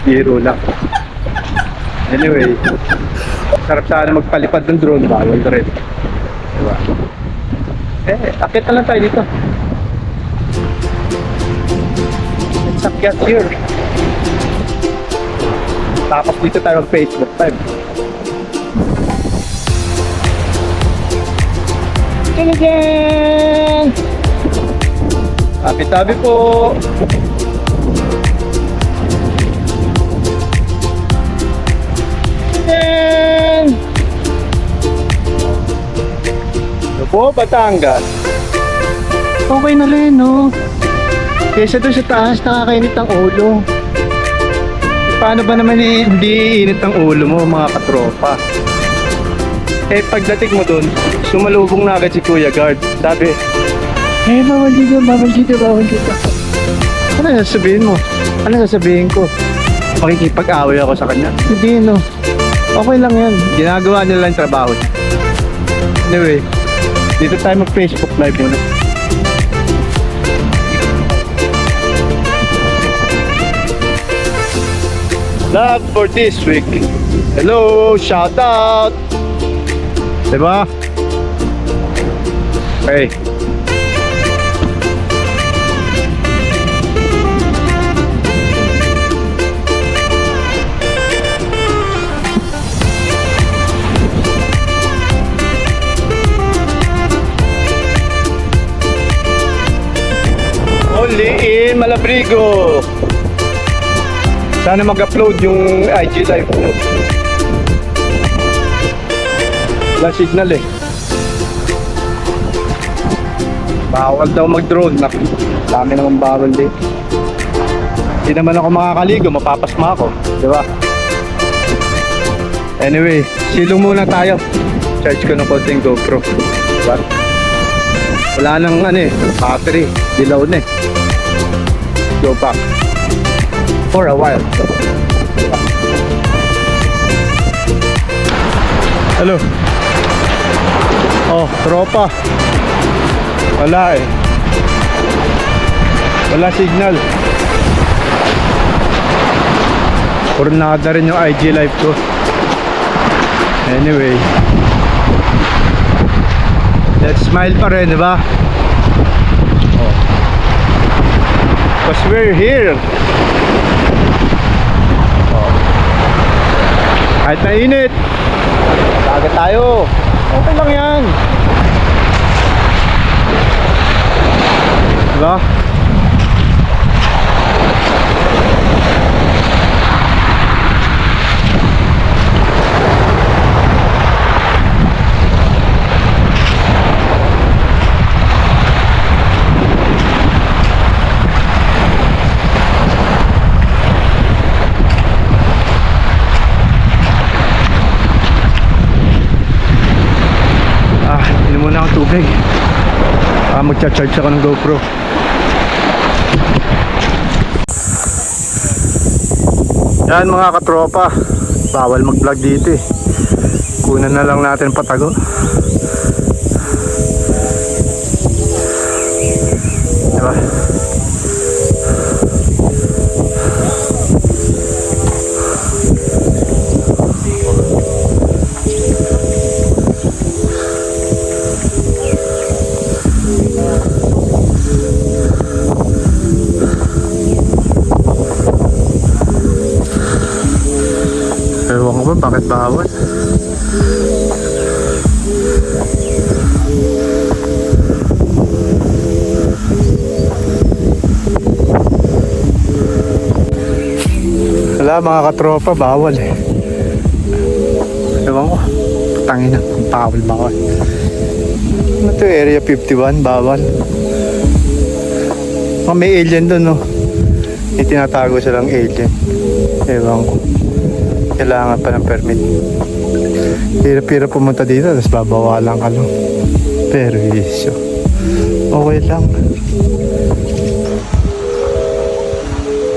Biro lang. Anyway, sarap sana magpalipad ng drone, bawal na rin. Diba? Akit na lang tayo dito. Let's akyat here. Tapos dito tayo mag-Facebook time. Again! Tabi-tabi po! Po, Batangas. Okay na rin, no? Kesa doon sa taas, nakakainit ang ulo. Paano ba naman hindi init ang ulo mo, mga katropa? Eh, pagdating mo doon, sumalubong na agad si Kuya Guard. Sabi, bawal dito, bawal dito, bawal dito. Ano sasabihin mo? Ano sasabihin ko? Makikipag-away ako sa kanya? Hindi, no? Okay lang yan. Ginagawa nila yung trabaho. Anyway, dito tayo mag-Facebook live muna. Love for this week. Hello, shout out. Diba? Okay. Only in Malabrigo. Sana mag-upload yung IG live ko. Wala signal eh. Bawal daw mag-drone. Dami naman bawal din. Hindi naman ako makakaligo, mapapasma ako, di ba? Anyway, silong muna tayo. Charge ko ng konting GoPro, diba? Wala nang battery, dilaw na eh. Go back for a while. Hello. Oh, tropa. Wala eh. Wala signal. Pornada rin yung IG live ko. Anyway, Let's smile pa rin, di ba? Oh. Because we're here. Oh. Kahit mainit, agad tayo. Okay lang yan. Diba? Inom muna akong tubig. Magcha-charge ako ng GoPro. Yan mga katropa, bawal mag-vlog dito eh. Kunan na lang natin patago. Diba? Ewan ko ba bakit bawal? Wala mga katropa, bawal eh. Ewan ko, tangin na, bawal. Ano to, Area 51, bawal. May alien doon, no? May tinatago silang alien. Ewan ko. Kailangan pa ng permit. Hirap-hirap pumunta dito, tapos babawalan ka lang. Pero isyo, okay lang.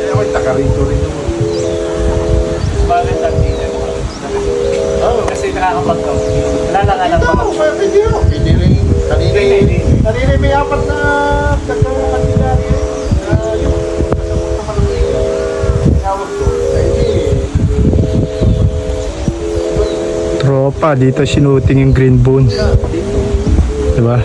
Ako'y taga-rito rin. Bakit ang dito? Oo, kasi nakakapag-gaw. Wala lang alam pa. Oo, pwede yun. Pwede rin. Kanina may apat na kanina rin. Yung kasama ko tinawag ko. Tropa, dito sinuting yung green bones. Diba?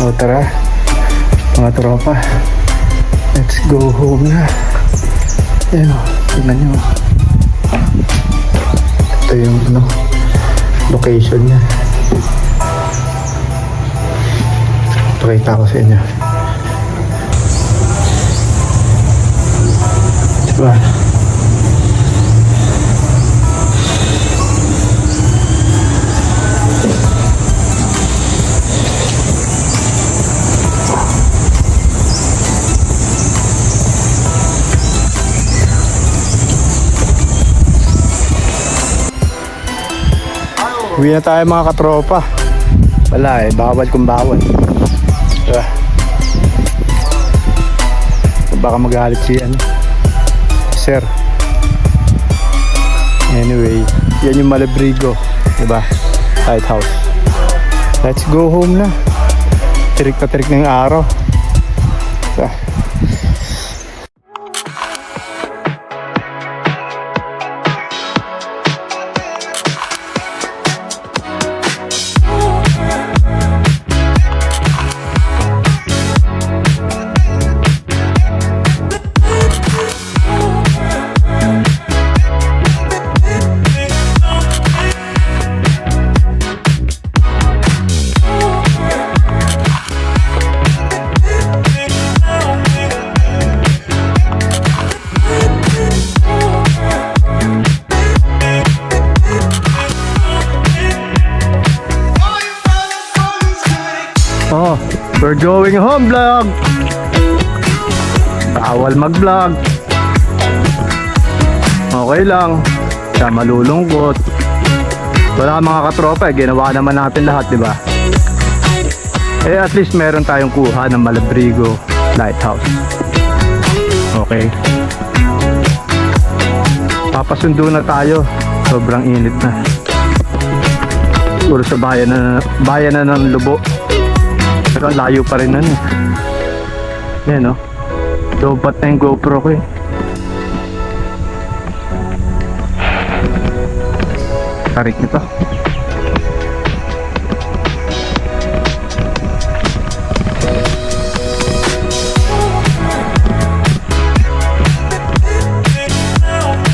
O tara, mga tropa, let's go home na. Ayan o, tingnan nyo. Ito yung location niya. Pakita ko sa inyo. Diba? Uwi na tayo mga katropa. Wala eh, bawal kung bawal. Diba? Baka magalit si sir. Anyway, yan yung Malabrigo, diba? Lighthouse. Let's go home na. Tirik na tirik na yung araw. Diba? Oh, we're going home vlog. Bawal mag-vlog. Okay lang. Siya malulungkot. Wala mga katropa eh. Ginawa naman natin lahat, di ba? Eh at least meron tayong kuha ng Malabrigo Lighthouse. Okay. Papasundo na tayo. Sobrang init na. Puro sa bayan na ng Lubo. Pero layo pa rin nun eh. Yan o. Dobat na yung GoPro ko eh. Tarik nito.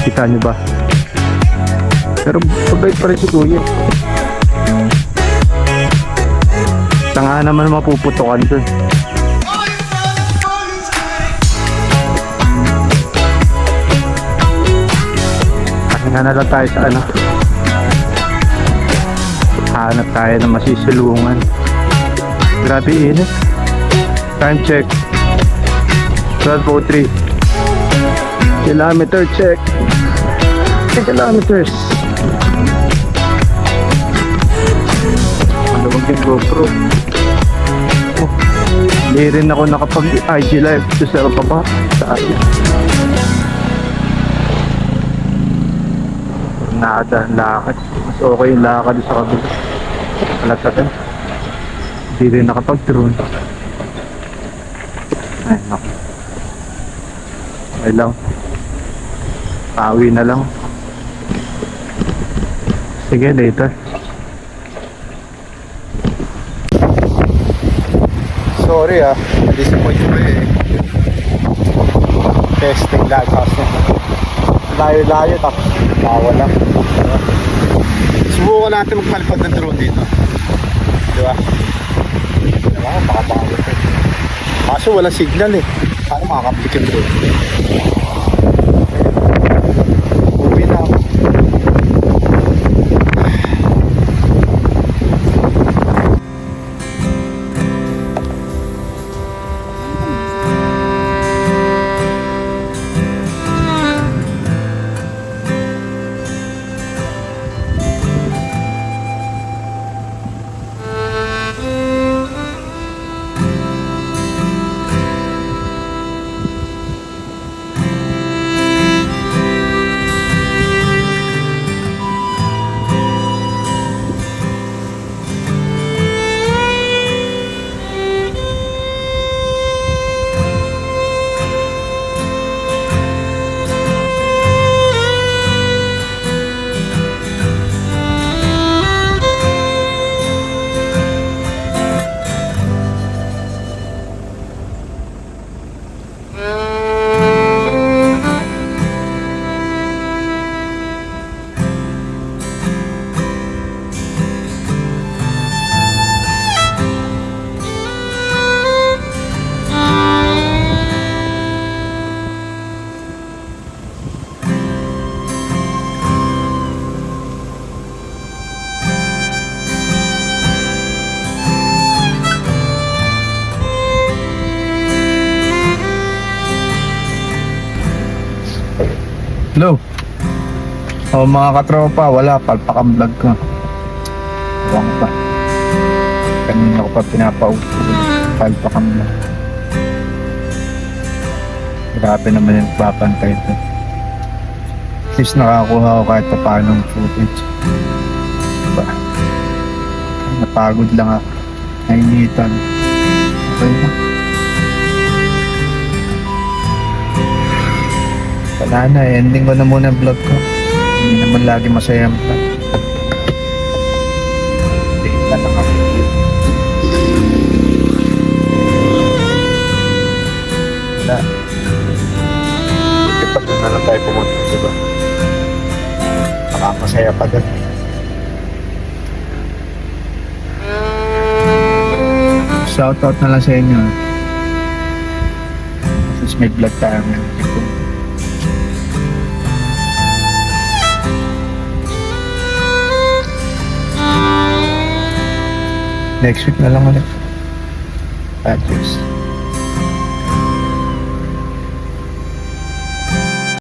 Kita nyo ba? Pero pabait pa rin si Kuya. Tanga naman mapuputokan dun. Nga na lang tayo sa ano. Hanap tayo ng masisilungan. Grabe init. Time check 12:03. Kilometer check. Kilometers. Ano bang GoPro? Oh, hindi rin ako nakapag-IG live sa baba. Saan? Nada, lakad. Mas okay yung lakad sa kabila. Malagsatin. Hindi rin nakapag-drone. Ay, naku. Okay lang. Pawi na lang. Sige, later. Sorry disappoint ko eh. Testing lighthouse na. Layo-layo tapos bawal lang. Subukan natin magpalipad ng drone dito. Diba? Diba? Baka bawal eh. Kaso walang signal eh. Paano makakaplik yung drone? Uwi na ako. Hello. Oh mga katropa, wala palpakang vlog ko. Wala pa. Kanina ko pa pinapaupo. Palpa kami na. Grabe naman yung papantay ito. At least nakakuha ko kahit pa paano ng footage. Diba? Napagod lang ako. Nainitan. Okay na. Wala na, ending ko na muna ang vlog ko. Hindi naman lagi masaya ang vlog. Hindi na lang ako. Wala. Buti pa doon na lang tayo pumunta, diba? Nakakasaya pa doon. Shoutout na lang sa inyo. Tapos may vlog tayo ngayon. Next week na lang ulit. Adios.